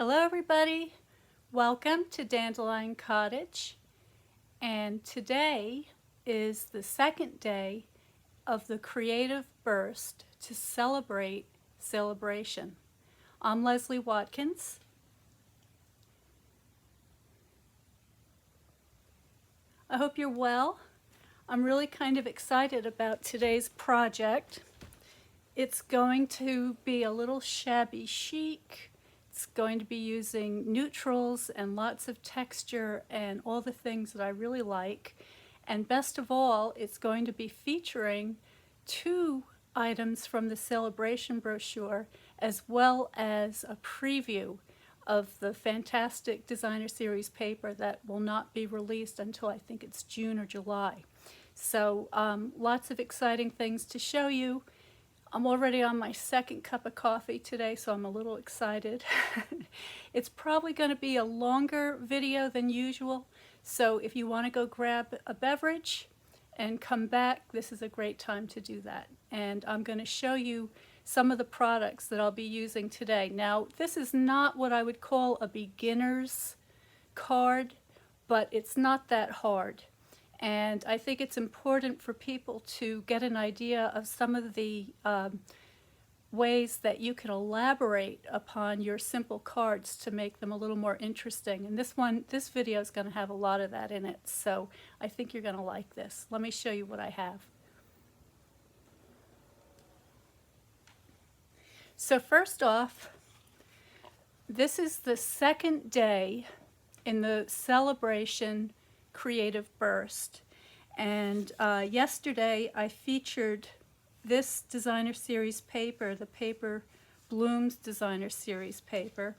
Hello everybody, welcome to Dandelion Cottage, and today is the second day of the creative burst to celebrate Sale-A-Bration. I'm Leslie Watkins. I hope you're well. I'm really kind of excited about today's project. It's going to be a little shabby chic. It's going to be using neutrals and lots of texture and all the things that I really like. And best of all, it's going to be featuring two items from the Sale-A-Bration brochure, as well as a preview of the fantastic designer series paper that will not be released until I think it's June or July. So lots of exciting things to show you. I'm already on my second cup of coffee today, so I'm a little excited. It's probably going to be a longer video than usual, so if you want to go grab a beverage and come back, this is a great time to do that. And I'm going to show you some of the products that I'll be using today. Now, this is not what I would call a beginner's card, but it's not that hard. And I think it's important for people to get an idea of some of the ways that you can elaborate upon your simple cards to make them a little more interesting. And this video is going to have a lot of that in it, so I think you're going to like this. Let me show you what I have. So first off, this is the second day in the Sale-A-Bration Creative Burst, and yesterday I featured this designer series paper, the paper Blooms designer series paper.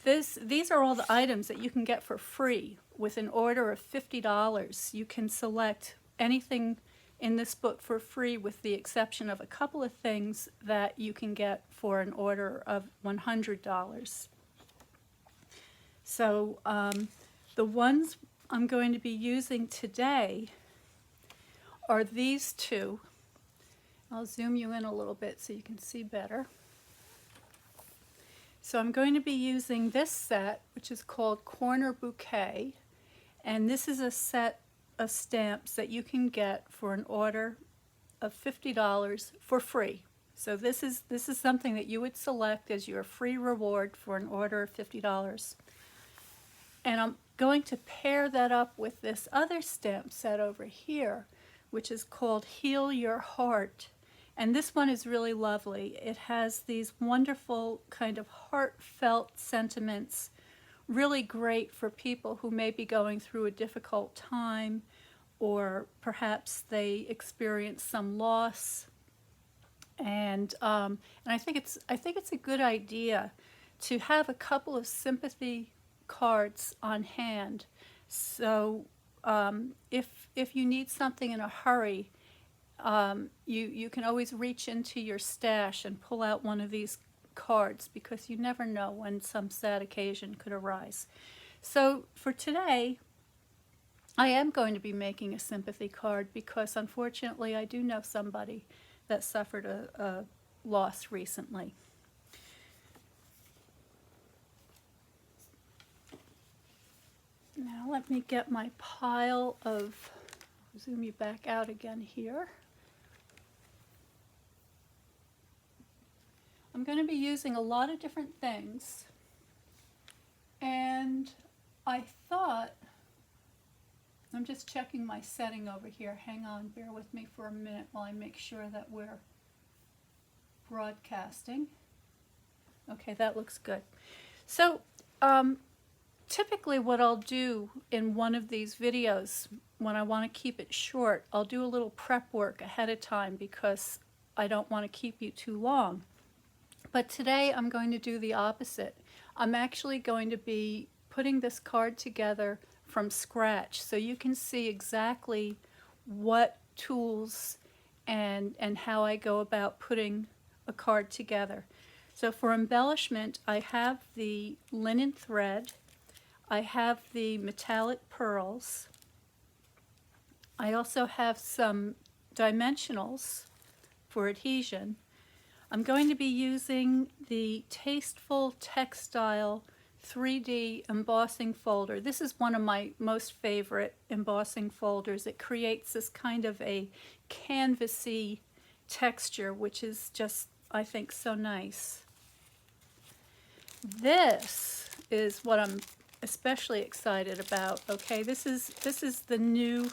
These are all the items that you can get for free with an order of $50. You can select anything in this book for free with the exception of a couple of things that you can get for an order of $100. So the ones I'm going to be using today are these two. I'll zoom you in a little bit so you can see better. So I'm going to be using this set, which is called Corner Bouquet, and this is a set of stamps that you can get for an order of $50 for free. So this is something that you would select as your free reward for an order of $50. And I'm going to pair that up with this other stamp set over here, which is called Heal Your Heart. And this one is really lovely. It has these wonderful kind of heartfelt sentiments, really great for people who may be going through a difficult time, or perhaps they experience some loss. And I think it's a good idea to have a couple of sympathy cards on hand, so if you need something in a hurry, you can always reach into your stash and pull out one of these cards, because you never know when some sad occasion could arise. So for today, I am going to be making a sympathy card because unfortunately I do know somebody that suffered a loss recently. Now let me get my pile of, zoom you back out again here. I'm going to be using a lot of different things, and I thought, I'm just checking my setting over here. Hang on, bear with me for a minute while I make sure that we're broadcasting. Okay, that looks good. So typically what I'll do in one of these videos, when I want to keep it short, I'll do a little prep work ahead of time because I don't want to keep you too long. But today I'm going to do the opposite. I'm actually going to be putting this card together from scratch, so you can see exactly what tools and how I go about putting a card together. So for embellishment, I have the linen thread, I have the metallic pearls, I also have some dimensionals for adhesion, I'm going to be using the Tasteful Textile 3D embossing folder. This is one of my most favorite embossing folders. It creates this kind of a canvasy texture, which is just, I think, so nice. This is what I'm especially excited about. Okay, this is the new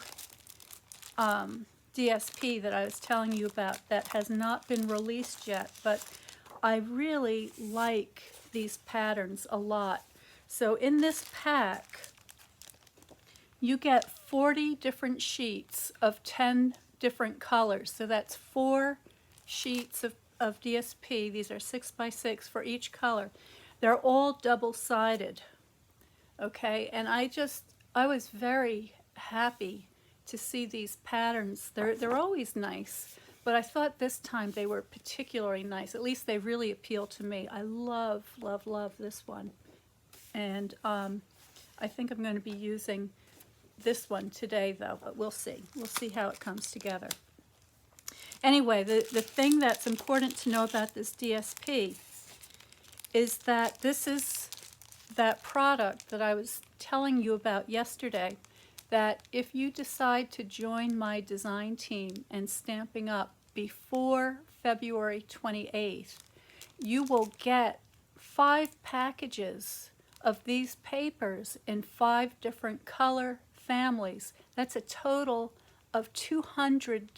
DSP that I was telling you about that has not been released yet, but I really like these patterns a lot. So in this pack, you get 40 different sheets of 10 different colors. So that's 4 sheets of DSP. These are 6 by 6 for each color. They're all double-sided, okay? And I was very happy to see these patterns. They're always nice, but I thought this time they were particularly nice. At least they really appeal to me. I love, love, love this one. And I think I'm going to be using this one today, though, but we'll see. We'll see how it comes together. Anyway, the thing that's important to know about this DSP is that this is that product that I was telling you about yesterday, that if you decide to join my design team and Stamping Up before February 28th, you will get 5 packages of these papers in 5 different color families. That's a total of 200,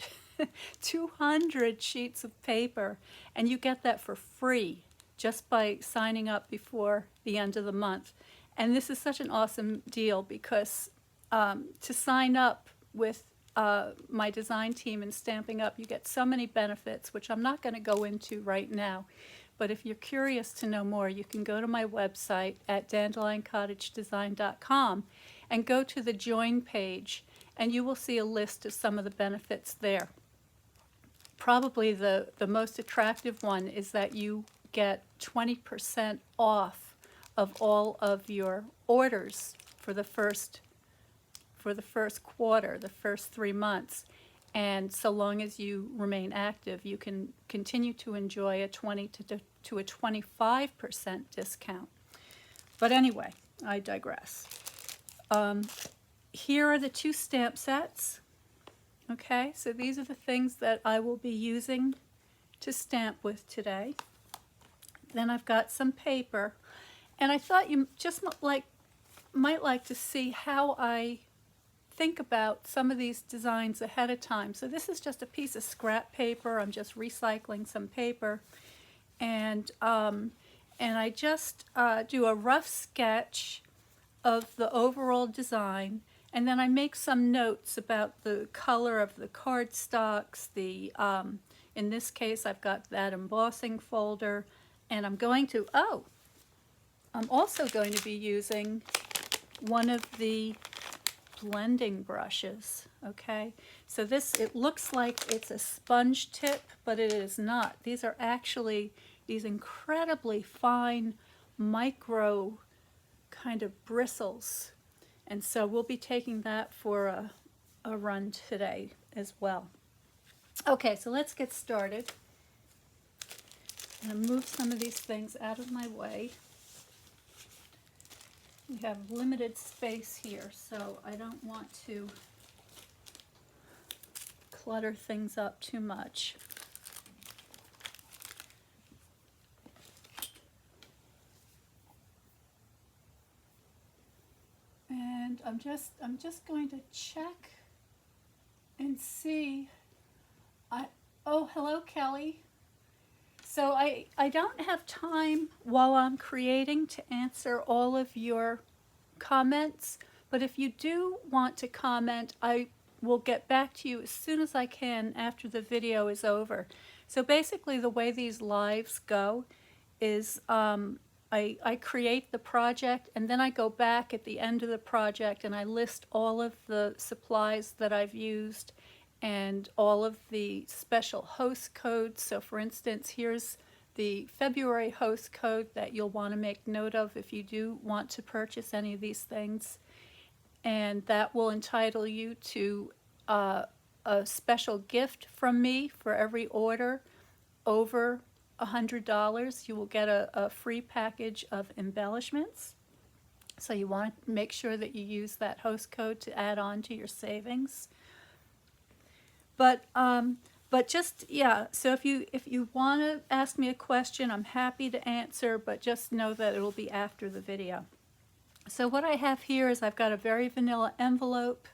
200 sheets of paper, and you get that for free just by signing up before the end of the month. And this is such an awesome deal because to sign up with my design team and Stamping Up, you get so many benefits, which I'm not going to go into right now. But if you're curious to know more, you can go to my website at dandelioncottagedesign.com and go to the Join page, and you will see a list of some of the benefits there. Probably the most attractive one is that you get 20% off of all of your orders for the first quarter, the first 3 months. And so long as you remain active, you can continue to enjoy a 20 to a 25% discount. But anyway, I digress. Here are the 2 stamp sets. Okay, so these are the things that I will be using to stamp with today. Then I've got some paper, and I thought you just might like to see how I think about some of these designs ahead of time. So this is just a piece of scrap paper. I'm just recycling some paper, and I just do a rough sketch of the overall design, and then I make some notes about the color of the cardstocks. In this case, I've got that embossing folder, and I'm also going to be using one of the blending brushes. Okay, so it looks like it's a sponge tip, but it is not. These are actually these incredibly fine micro kind of bristles, and so we'll be taking that for a run today as well. Okay, so let's get started. I'm going to move some of these things out of my way. We have limited space here, so I don't want to clutter things up too much. And I'm just going to check and see. Oh, hello, Kelly. So I don't have time while I'm creating to answer all of your comments, but if you do want to comment, I will get back to you as soon as I can after the video is over. So basically the way these lives go is I create the project, and then I go back at the end of the project and I list all of the supplies that I've used and all of the special host codes. So for instance, here's the February host code that you'll want to make note of if you do want to purchase any of these things. And that will entitle you to a special gift from me for every order over $100, you will get a free package of embellishments. So you want to make sure that you use that host code to add on to your savings. But just, yeah, so if you want to ask me a question, I'm happy to answer, but just know that it will be after the video. So what I have here is I've got a very vanilla envelope.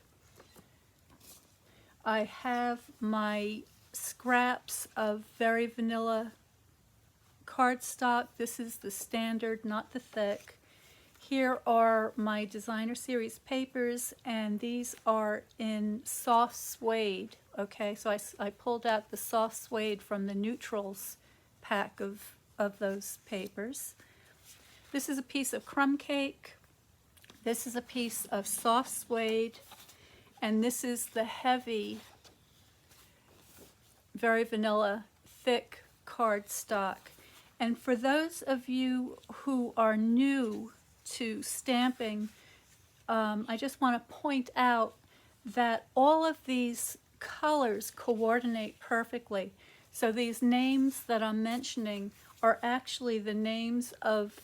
I have my scraps of very vanilla cardstock. This is the standard, not the thick. Here are my designer series papers, and these are in soft suede. Okay, so I pulled out the soft suede from the neutrals pack of those papers. This is a piece of crumb cake. This is a piece of soft suede, and this is the heavy, very vanilla, thick cardstock. And for those of you who are new to stamping, I just want to point out that all of these colors coordinate perfectly. So these names that I'm mentioning are actually the names of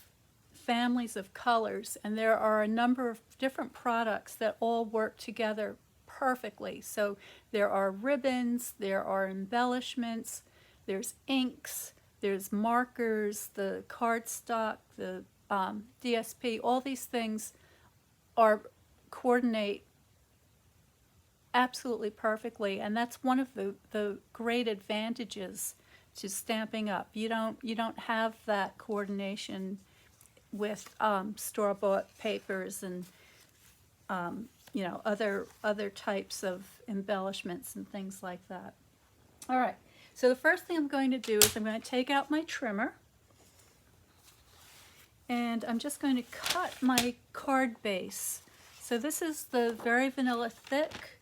families of colors, and there are a number of different products that all work together perfectly. So there are ribbons, there are embellishments, there's inks, there's markers, the cardstock, the DSP, all these things coordinate absolutely perfectly, and that's one of the great advantages to Stampin' Up. You don't have that coordination with store-bought papers and you know, other types of embellishments and things like that. All right, so the first thing I'm going to do is I'm going to take out my trimmer, and I'm just going to cut my card base. So this is the very vanilla thick,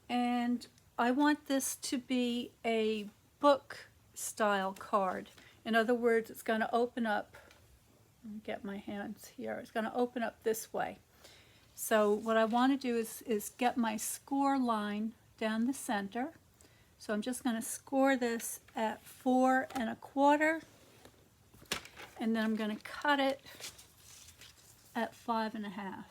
and I want this to be a book style card. In other words, it's going to open up, get my hands here, it's going to open up this way. So what I want to do is get my score line down the center. So I'm just going to score this at 4 1/4, and then I'm going to cut it at 5 1/2.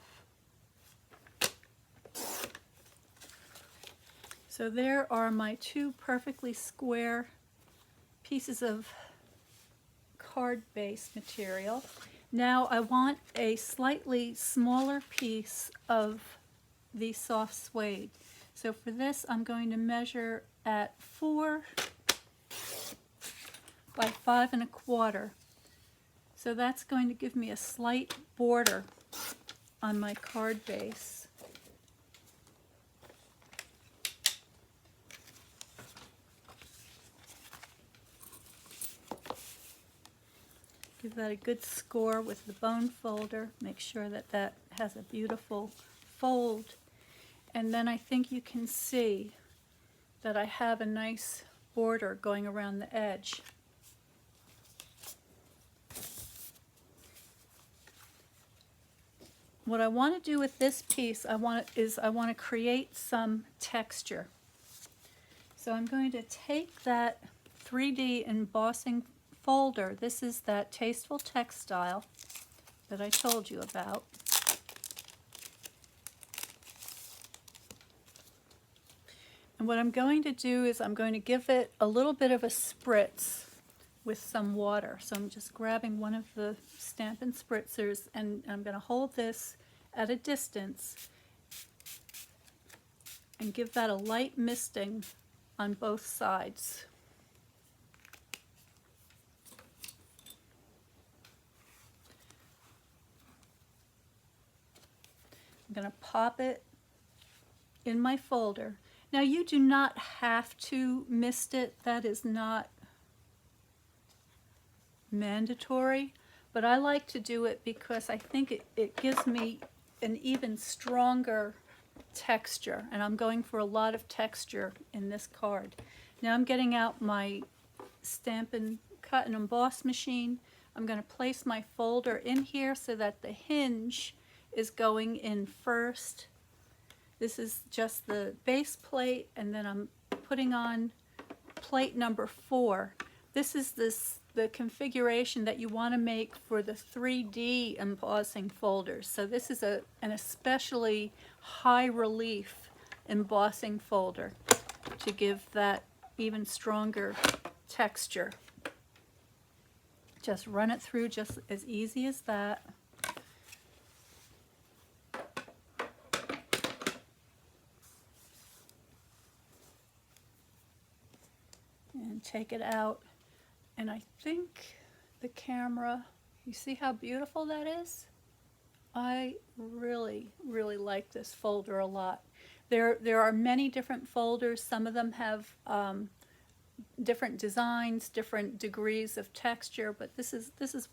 So there are my two perfectly square pieces of card base material. Now I want a slightly smaller piece of the soft suede. So for this I'm going to measure at 4 by 5 1/4. So that's going to give me a slight border on my card base. Give that a good score with the bone folder. Make sure that that has a beautiful fold. And then I think you can see that I have a nice border going around the edge. What I want to do with this piece, I want to create some texture. So I'm going to take that 3D embossing folder. This is that Tasteful Textile that I told you about. And what I'm going to do is I'm going to give it a little bit of a spritz with some water. So I'm just grabbing one of the Stampin' Spritzers, and I'm going to hold this at a distance and give that a light misting on both sides. I'm going to pop it in my folder. Now you do not have to mist it, that is not mandatory, but I like to do it because I think it gives me an even stronger texture, and I'm going for a lot of texture in this card. Now I'm getting out my Stampin' Cut and Emboss machine. I'm going to place my folder in here so that the hinge is going in first. This is just the base plate, and then I'm putting on plate number 4. This is this the configuration that you want to make for the 3D embossing folders. So this is an especially high relief embossing folder to give that even stronger texture. Just run it through just as easy as that. And take it out. And I think the camera, you see how beautiful that is? I really, really like this folder a lot. There are many different folders. Some of them have different designs, different degrees of texture, but this is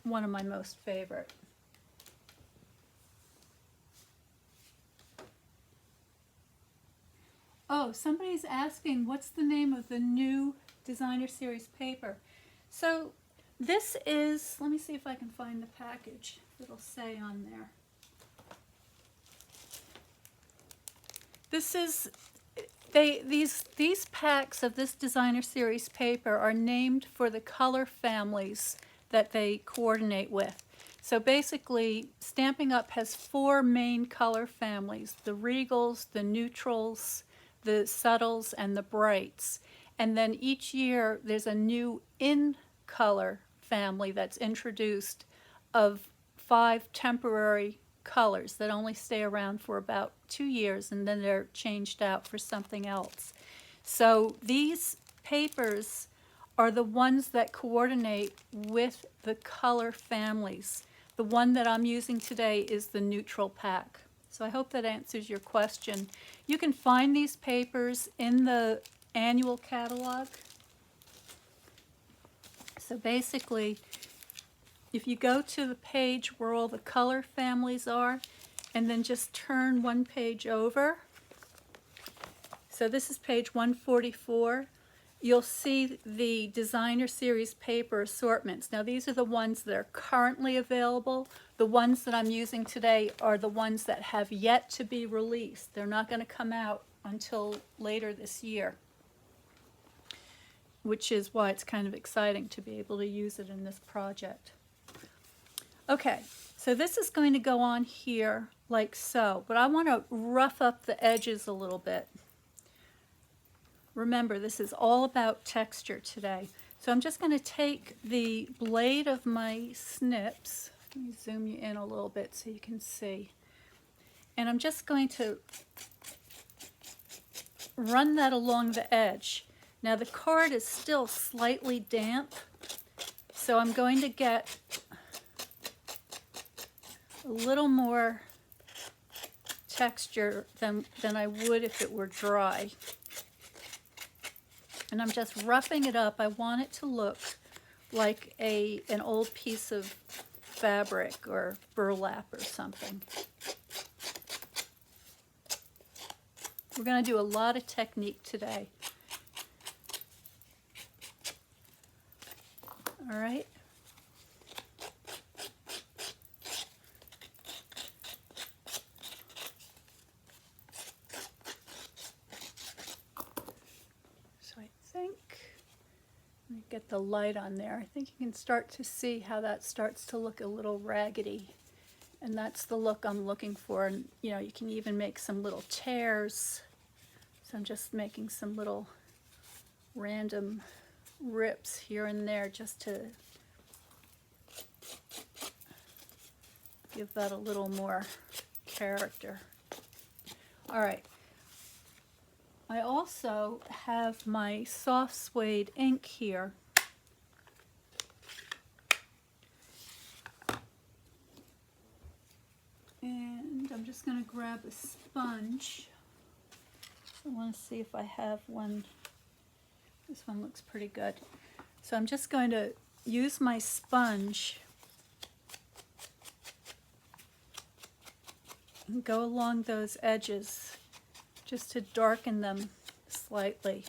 one of my most favorite. Oh, somebody's asking what's the name of the new designer series paper. So this is, let me see if I can find the package. It'll say on there. This is, these packs of this designer series paper are named for the color families that they coordinate with. So basically, Stampin' Up! Has 4 main color families: the regals, the neutrals, the subtles, and the brights. And then each year there's a new in-color family that's introduced of 5 temporary colors that only stay around for about 2 years, and then they're changed out for something else. So these papers are the ones that coordinate with the color families. The one that I'm using today is the neutral pack. So I hope that answers your question. You can find these papers in the annual catalog. So basically, if you go to the page where all the color families are, and then just turn one page over. So this is page 144. You'll see the designer series paper assortments. Now these are the ones that are currently available. The ones that I'm using today are the ones that have yet to be released. They're not going to come out until later this year, which is why it's kind of exciting to be able to use it in this project. Okay, so this is going to go on here like so, but I want to rough up the edges a little bit. Remember, this is all about texture today. So I'm just going to take the blade of my snips. Let me zoom you in a little bit so you can see. And I'm just going to run that along the edge. Now the card is still slightly damp, so I'm going to get a little more texture than I would if it were dry. And I'm just roughing it up. I want it to look like an old piece of fabric or burlap or something. We're going to do a lot of technique today. All right. Get the light on there. I think you can start to see how that starts to look a little raggedy, and that's the look I'm looking for. And you know, you can even make some little tears. So I'm just making some little random rips here and there just to give that a little more character. All right. I also have my soft suede ink here. And I'm just going to grab a sponge. I want to see if I have one. This one looks pretty good. So I'm just going to use my sponge and go along those edges just to darken them slightly.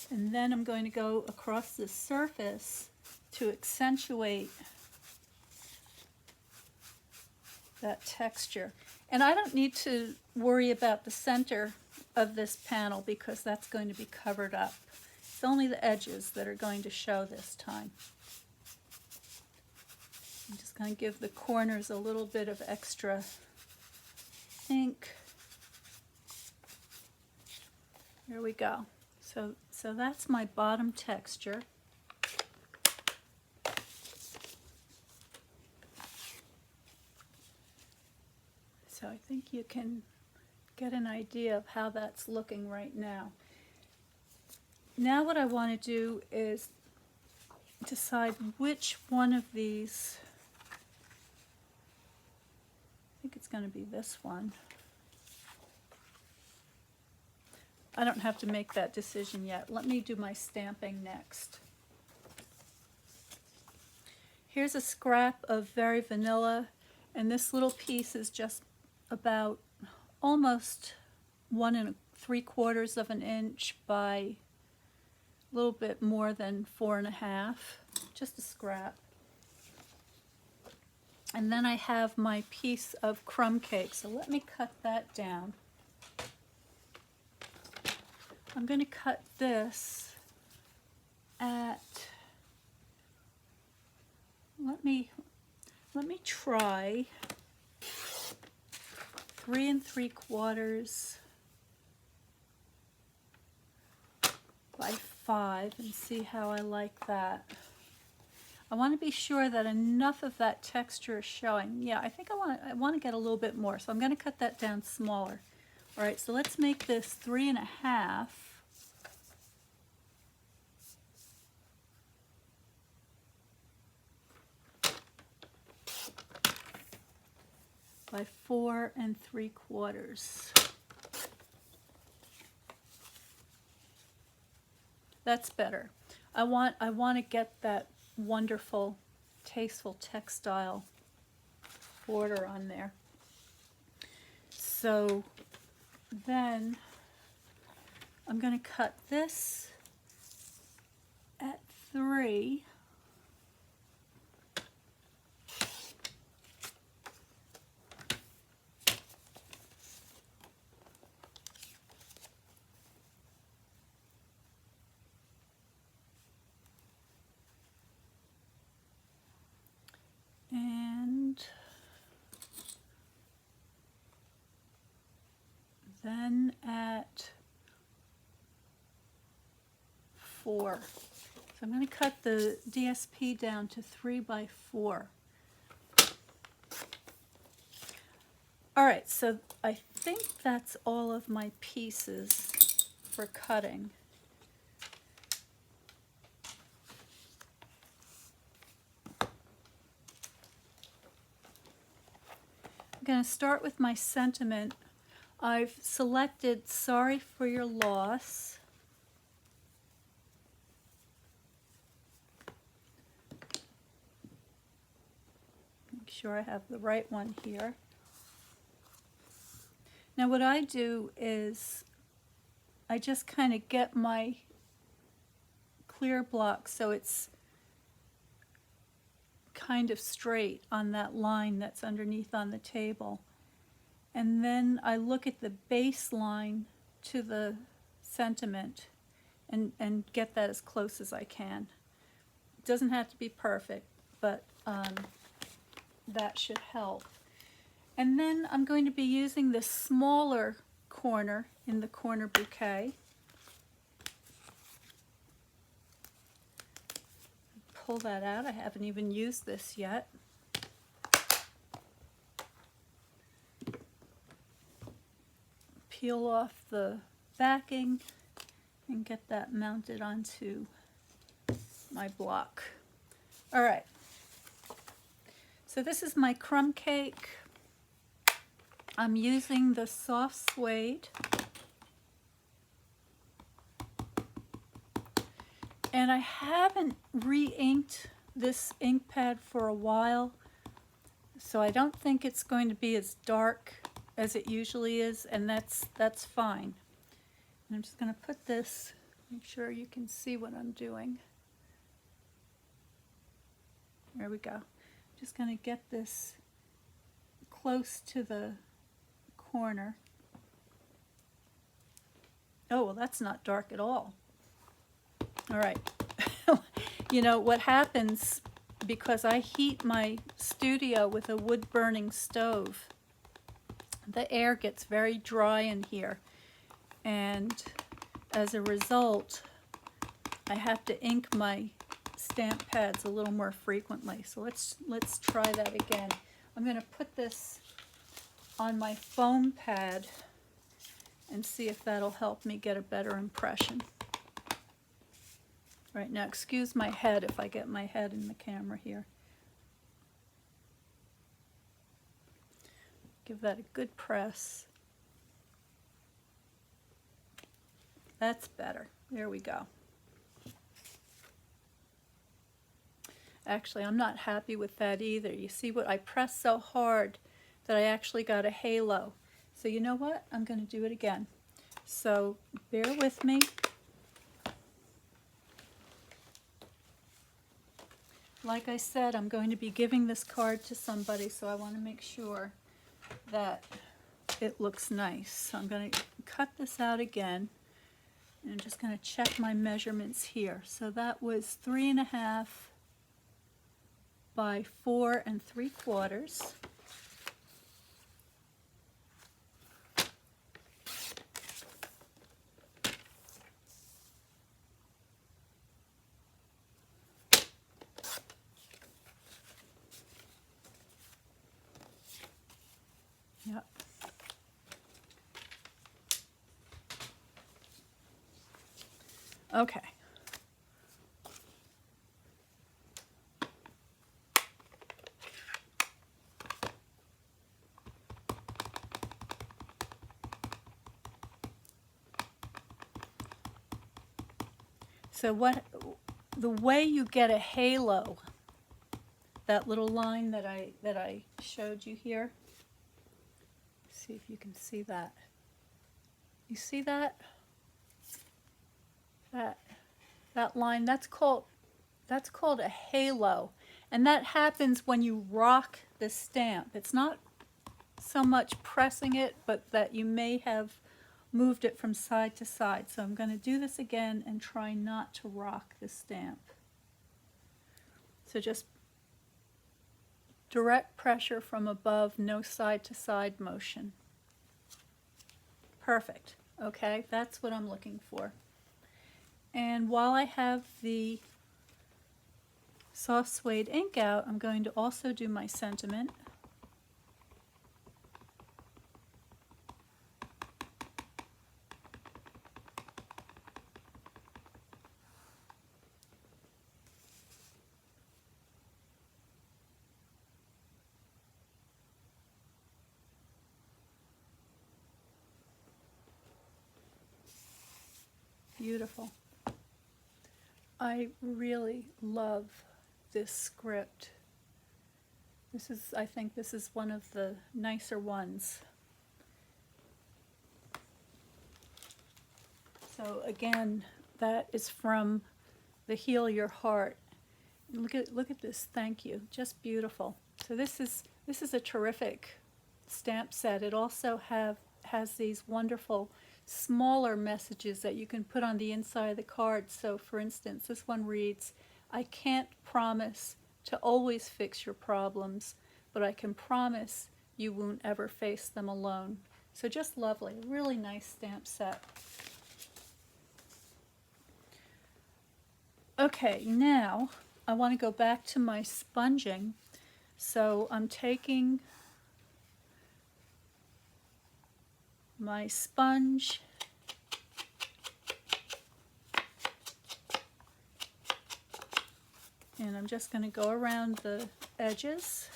And then I'm going to go across the surface to accentuate that texture. And I don't need to worry about the center of this panel because that's going to be covered up. It's only the edges that are going to show this time. I'm just going to give the corners a little bit of extra ink. There we go. So that's my bottom texture. So I think you can get an idea of how that's looking right now. Now what I want to do is decide which one of these, I think it's going to be this one. I don't have to make that decision yet. Let me do my stamping next. Here's a scrap of Very Vanilla, and this little piece is just about almost 1 3/4 of an inch by a little bit more than 4.5, just a scrap. And then I have my piece of crumb cake, so let me cut that down. I'm going to cut this at, let me try 3 3/4 by 5 and see how I like that. I want to be sure that enough of that texture is showing. Yeah, I think I want to get a little bit more, so I'm going to cut that down smaller. All right, so let's make this 3.5 by 4 3/4. That's better. I want to get that wonderful, tasteful textile border on there. So then I'm going to cut this at 3. And then at 4. So I'm going to cut the DSP down to 3 by 4. All right, so I think that's all of my pieces for cutting. I'm going to start with my sentiment. I've selected Sorry for Your Loss. Make sure I have the right one here. Now what I do is I just kind of get my clear block so it's kind of straight on that line that's underneath on the table. And then I look at the baseline to the sentiment and get that as close as I can. It doesn't have to be perfect, but that should help. And then I'm going to be using this smaller corner in the corner bouquet. Pull that out. I haven't even used this yet. Peel off the backing and get that mounted onto my block. All right. So this is my crumb cake. I'm using the soft suede. And I haven't re-inked this ink pad for a while, so I don't think it's going to be as dark as it usually is, and that's fine. And I'm just going to put this Make sure you can see what I'm doing. There we go. Just going to get this close to the corner. Oh, well, that's not dark at all. All right. You know what happens, because I heat my studio with a wood-burning stove, the air gets very dry in here, and as a result, I have to ink my stamp pads a little more frequently. So let's try that again. I'm going to put this on my foam pad and see if that'll help me get a better impression. Right now, excuse my head if I get my head in the camera here. Give that a good press. That's better. There we go. Actually, I'm not happy with that either. You see what I pressed so hard that I actually got a halo. So you know what? I'm going to do it again. So bear with me. Like I said, I'm going to be giving this card to somebody, so I want to make sure that it looks nice. So I'm going to cut this out again, and I'm just going to check my measurements here. So that was 3.5 by 4 3/4. Yep. Okay. So the way you get a halo, that little line that I showed you here. See if you can see that. You see that? That line, that's called a halo. And that happens when you rock the stamp. It's not so much pressing it, but that you may have moved it from side to side. So I'm going to do this again and try not to rock the stamp. So just direct pressure from above, no side to side motion. Perfect. Okay, that's what I'm looking for. And while I have the soft suede ink out, I'm going to also do my sentiment. Beautiful. I really love this script. I think this is one of the nicer ones. So again, that is from the Heal Your Heart. Look at this, thank you, just beautiful. So this is a terrific stamp set. It also has these wonderful smaller messages that you can put on the inside of the card. So for instance, this one reads, I can't promise to always fix your problems, but I can promise you won't ever face them alone. So just lovely, really nice stamp set. Okay, now I want to go back to my sponging. So I'm taking my sponge and I'm just going to go around the edges.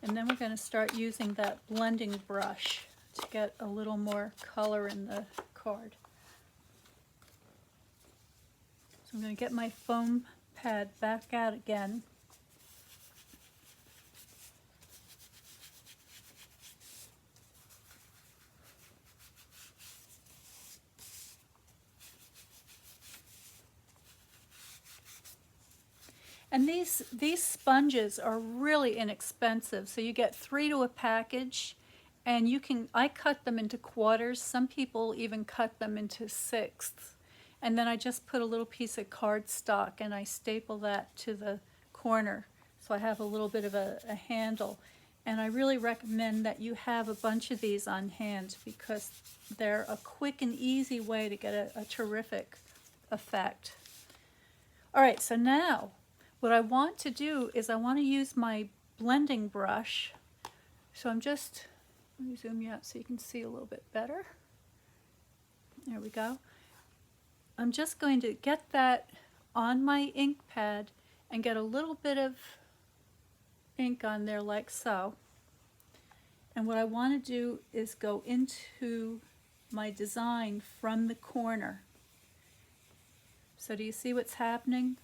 And then we're going to start using that blending brush to get a little more color in the card. I'm going to get my foam pad back out again. And these sponges are really inexpensive. So you get 3 to a package, and I cut them into quarters. Some people even cut them into sixths. And then I just put a little piece of cardstock and I staple that to the corner. So I have a little bit of a handle. And I really recommend that you have a bunch of these on hand because they're a quick and easy way to get a terrific effect. All right, so now what I want to do is I want to use my blending brush. So let me zoom you out so you can see a little bit better. There we go. I'm just going to get that on my ink pad and get a little bit of ink on there like so. And what I want to do is go into my design from the corner. So do you see what's happening?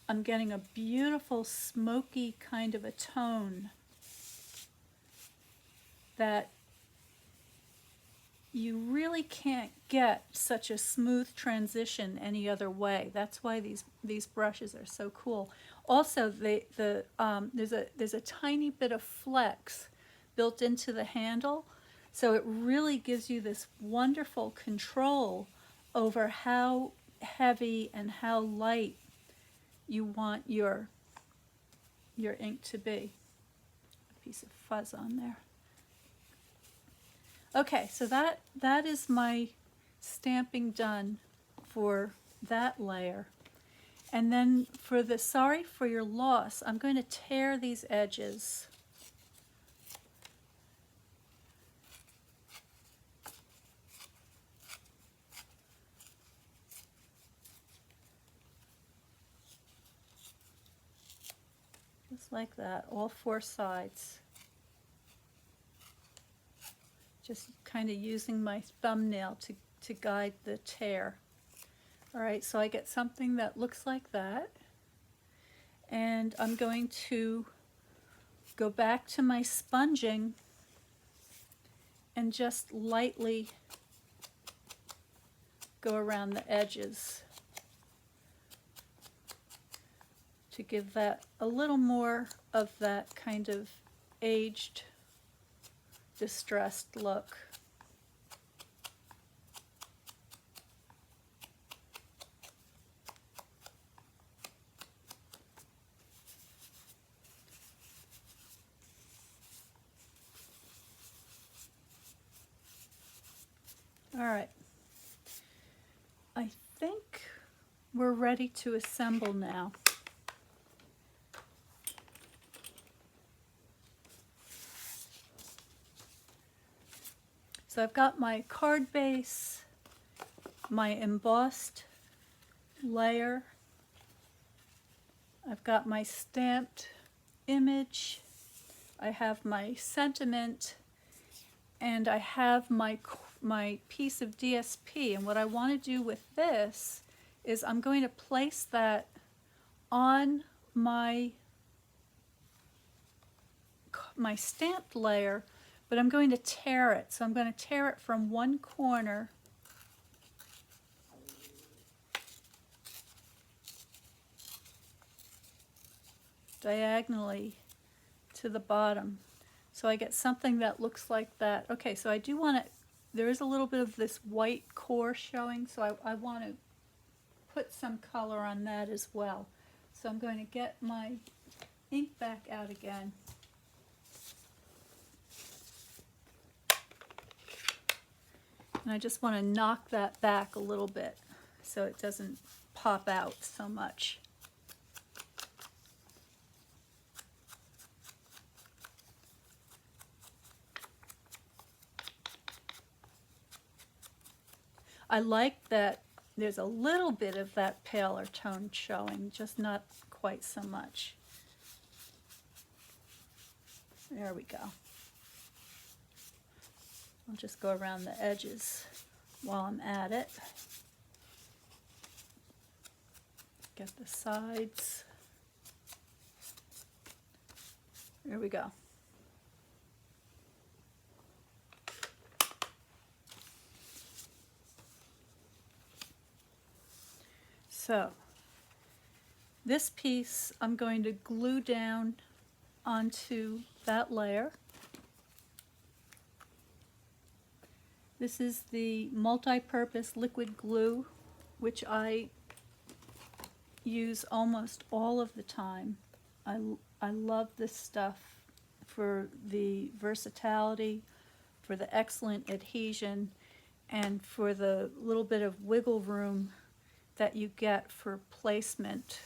I'm getting a beautiful smoky kind of a tone that you really can't get such a smooth transition any other way. That's why these brushes are so cool. Also, there's a tiny bit of flex built into the handle, so it really gives you this wonderful control over how heavy and how light you want your ink to be. A piece of fuzz on there. Okay, so that is my stamping done for that layer. And then for the Sorry for Your Loss, I'm going to tear these edges. Just like that, all 4 sides. Just kind of using my thumbnail to guide the tear. All right, so I get something that looks like that. And I'm going to go back to my sponging and just lightly go around the edges to give that a little more of that kind of aged, distressed look. All right, I think we're ready to assemble now. So I've got my card base, my embossed layer, I've got my stamped image, I have my sentiment, and I have my piece of DSP. And what I want to do with this is I'm going to place that on my stamped layer, but I'm going to tear it. So I'm going to tear it from one corner diagonally to the bottom. So I get something that looks like that. Okay, so I do want to, there is a little bit of this white core showing, so I want to put some color on that as well. So I'm going to get my ink back out again. And I just want to knock that back a little bit so it doesn't pop out so much. I like that there's a little bit of that paler tone showing, just not quite so much. There we go. I'll just go around the edges while I'm at it. Get the sides. There we go. So this piece I'm going to glue down onto that layer. This is the multi-purpose liquid glue, which I use almost all of the time. I love this stuff for the versatility, for the excellent adhesion, and for the little bit of wiggle room that you get for placement,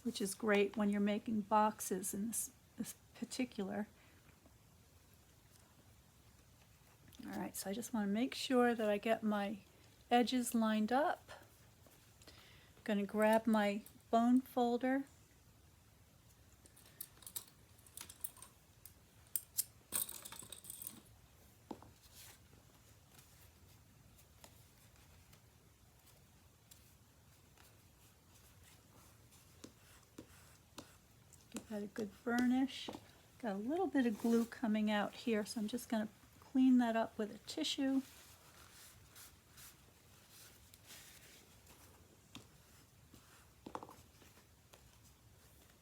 which is great when you're making boxes in this particular. All right, so I just want to make sure that I get my edges lined up. I'm going to grab my bone folder. Give that a good burnish. Got a little bit of glue coming out here, so I'm just going to clean that up with a tissue.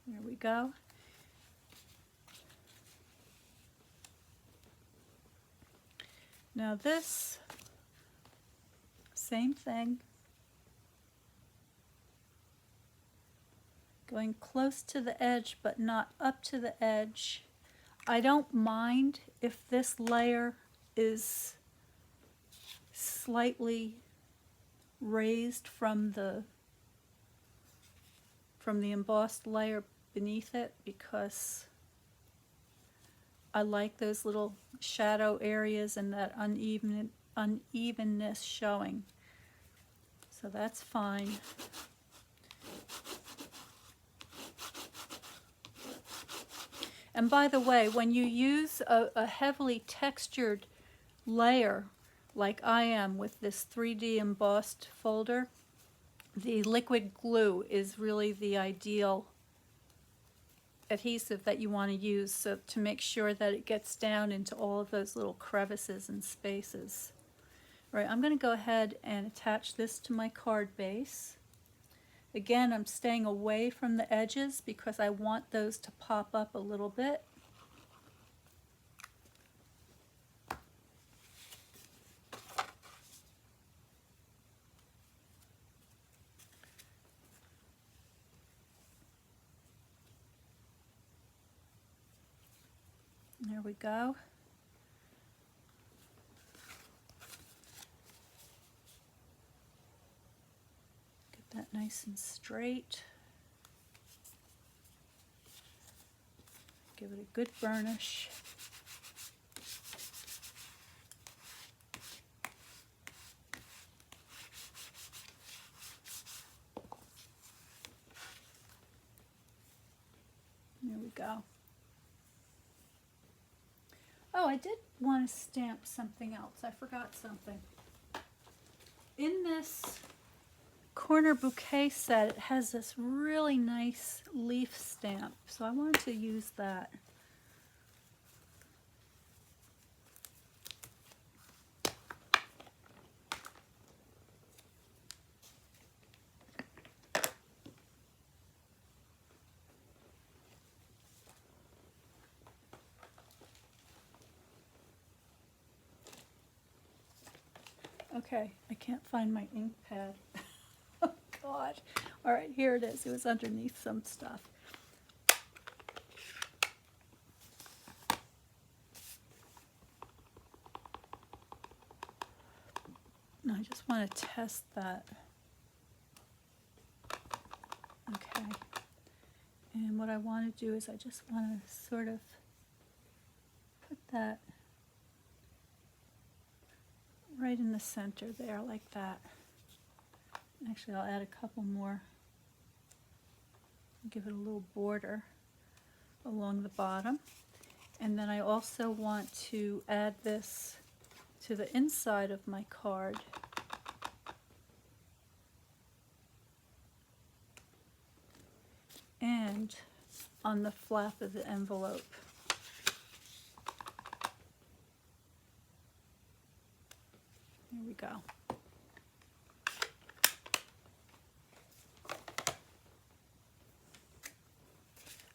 There we go. Now this, same thing. Going close to the edge, but not up to the edge. I don't mind if this layer is slightly raised from the embossed layer beneath it, because I like those little shadow areas and that unevenness showing. So that's fine. And by the way, when you use a heavily textured layer, like I am with this 3D embossed folder, the liquid glue is really the ideal adhesive that you want to use, so to make sure that it gets down into all of those little crevices and spaces. All right, I'm going to go ahead and attach this to my card base. Again, I'm staying away from the edges because I want those to pop up a little bit. There we go. Get that nice and straight. Give it a good burnish. There we go. Oh, I did want to stamp something else. I forgot something. In this corner bouquet set, it has this really nice leaf stamp, so I wanted to use that. Okay, I can't find my ink pad. Oh God. All right, here it is. It was underneath some stuff. No, I just want to test that. Okay. And what I want to do is I just want to sort of put that right in the center there, like that. Actually, I'll add a couple more. Give it a little border along the bottom. And then I also want to add this to the inside of my card. around on the flap of the envelope. There we go.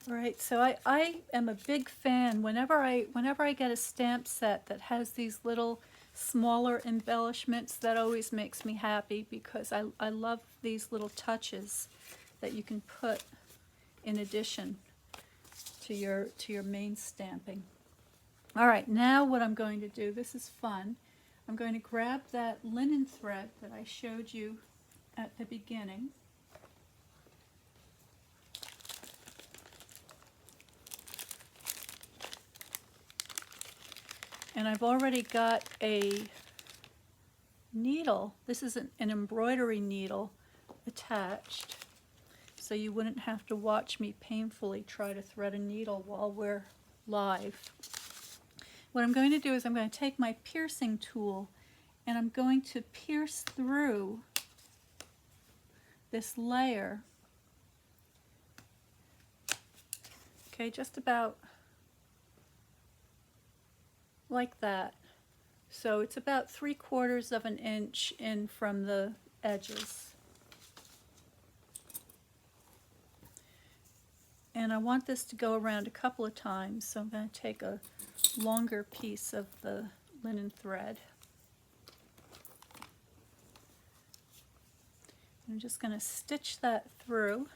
All right, so I am a big fan whenever I get a stamp set that has these little smaller embellishments. That always makes me happy because I love these little touches that you can put in addition to your main stamping. All right, now what I'm going to do, this is fun. I'm going to grab that linen thread that I showed you at the beginning. And I've already got a needle. This is an embroidery needle attached, so you wouldn't have to watch me painfully try to thread a needle while we're live. What I'm going to do is I'm going to take my piercing tool and I'm going to pierce through this layer. Okay, just about like that. So it's about 3/4 of an inch in from the edges. And I want this to go around a couple of times, so I'm going to take a longer piece of the linen thread. I'm just going to stitch that through.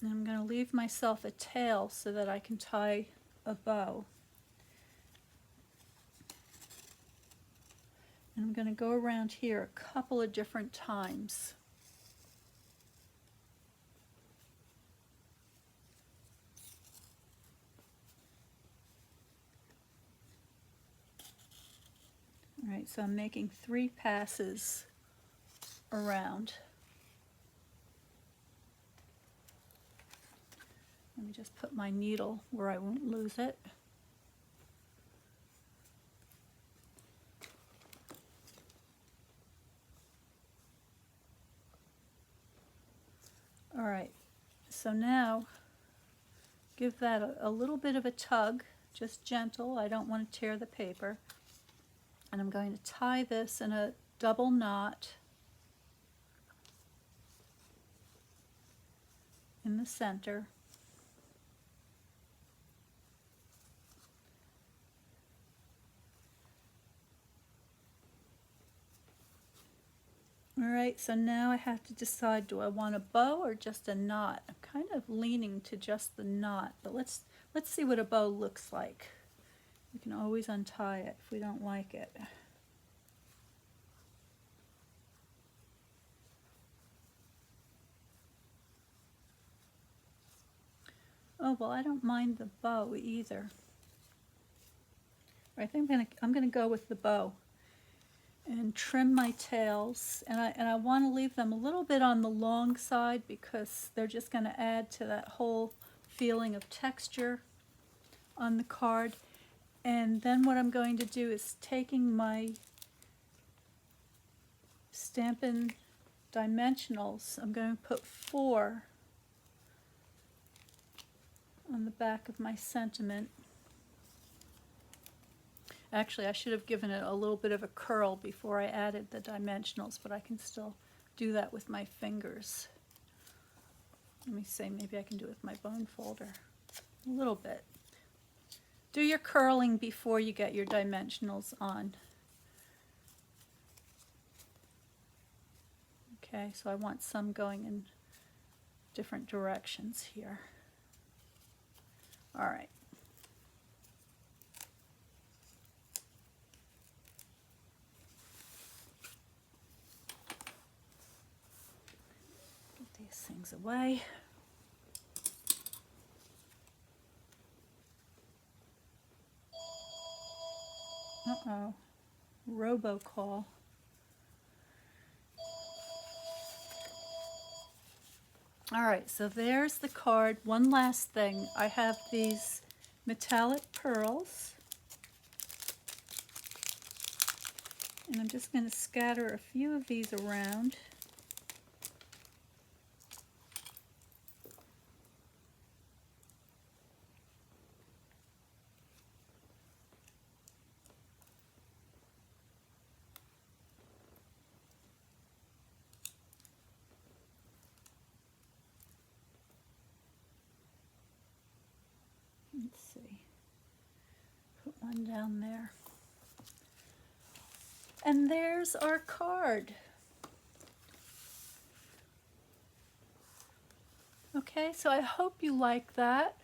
And I'm going to leave myself a tail so that I can tie a bow. And I'm going to go around here a couple of different times. All right, so I'm making 3 passes around. Let me just put my needle where I won't lose it. All right, so now give that a little bit of a tug, just gentle. I don't want to tear the paper. And I'm going to tie this in a double knot in the center. All right, so now I have to decide, do I want a bow or just a knot? I'm kind of leaning to just the knot, but let's see what a bow looks like. We can always untie it if we don't like it. Oh, well, I don't mind the bow either. I think I'm gonna go with the bow and trim my tails, and I want to leave them a little bit on the long side because they're just going to add to that whole feeling of texture on the card. And then what I'm going to do is taking my Stampin' Dimensionals, I'm going to put 4 on the back of my sentiment. Actually, I should have given it a little bit of a curl before I added the dimensionals, but I can still do that with my fingers. Let me see, maybe I can do it with my bone folder. A little bit. Do your curling before you get your dimensionals on. Okay, so I want some going in different directions here. All right. These things away. Uh-oh, robocall. All right, so there's the card. One last thing, I have these metallic pearls, and I'm just going to scatter a few of these around. on down there. And there's our card. Okay, so I hope you like that.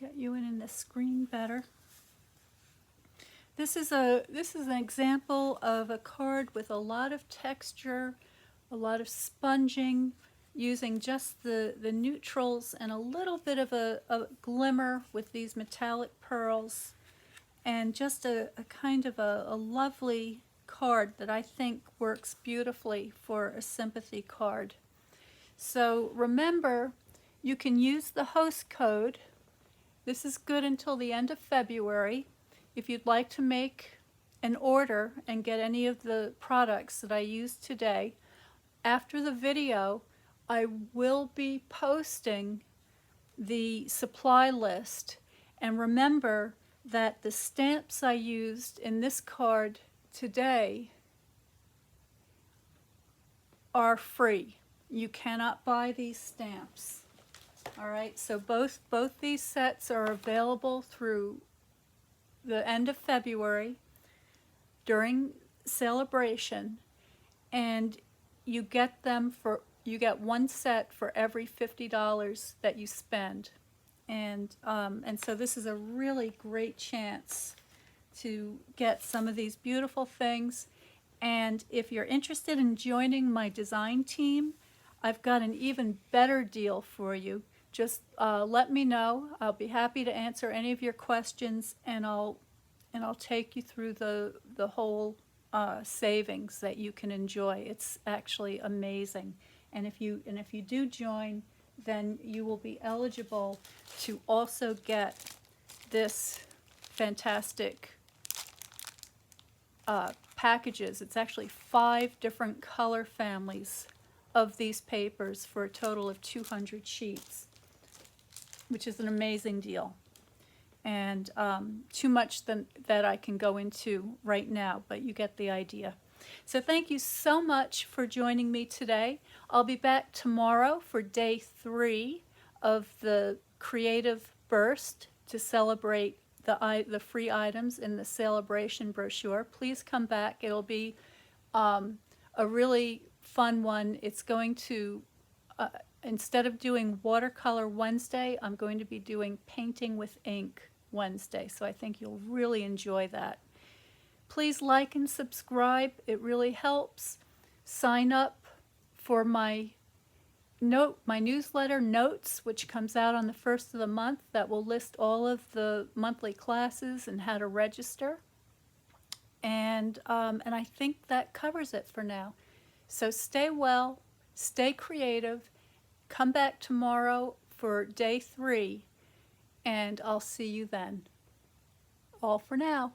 Get you in the screen better. This is an example of a card with a lot of texture, a lot of sponging, using just the neutrals and a little bit of a glimmer with these metallic pearls, and just a kind of a lovely card that I think works beautifully for a sympathy card. So remember, you can use the host code. This is good until the end of February. If you'd like to make an order and get any of the products that I used today, after the video, I will be posting the supply list. And remember that the stamps I used in this card today are free. You cannot buy these stamps. All right, so both these sets are available through the end of February during Sale-A-Bration, and you get one set for every $50 that you spend, and so this is a really great chance to get some of these beautiful things. And if you're interested in joining my design team, I've got an even better deal for you. Just let me know. I'll be happy to answer any of your questions, and I'll take you through the whole savings that you can enjoy. It's actually amazing. And if you do join, then you will be eligible to also get this fantastic packages. It's actually 5 different color families of these papers for a total of 200 sheets, which is an amazing deal. And too much that I can go into right now, but you get the idea. So thank you so much for joining me today. I'll be back tomorrow for day 3 of the Creative Burst to celebrate the free items in the Sale-A-Bration brochure. Please come back. It'll be a really fun one. It's going to, instead of doing Watercolor Wednesday, I'm going to be doing Painting with Ink Wednesday. So I think you'll really enjoy that. Please like and subscribe. It really helps. Sign up for my newsletter Notes, which comes out on the 1st of the month, that will list all of the monthly classes and how to register. And I think that covers it for now. So stay well, stay creative, come back tomorrow for day 3, and I'll see you then. All for now.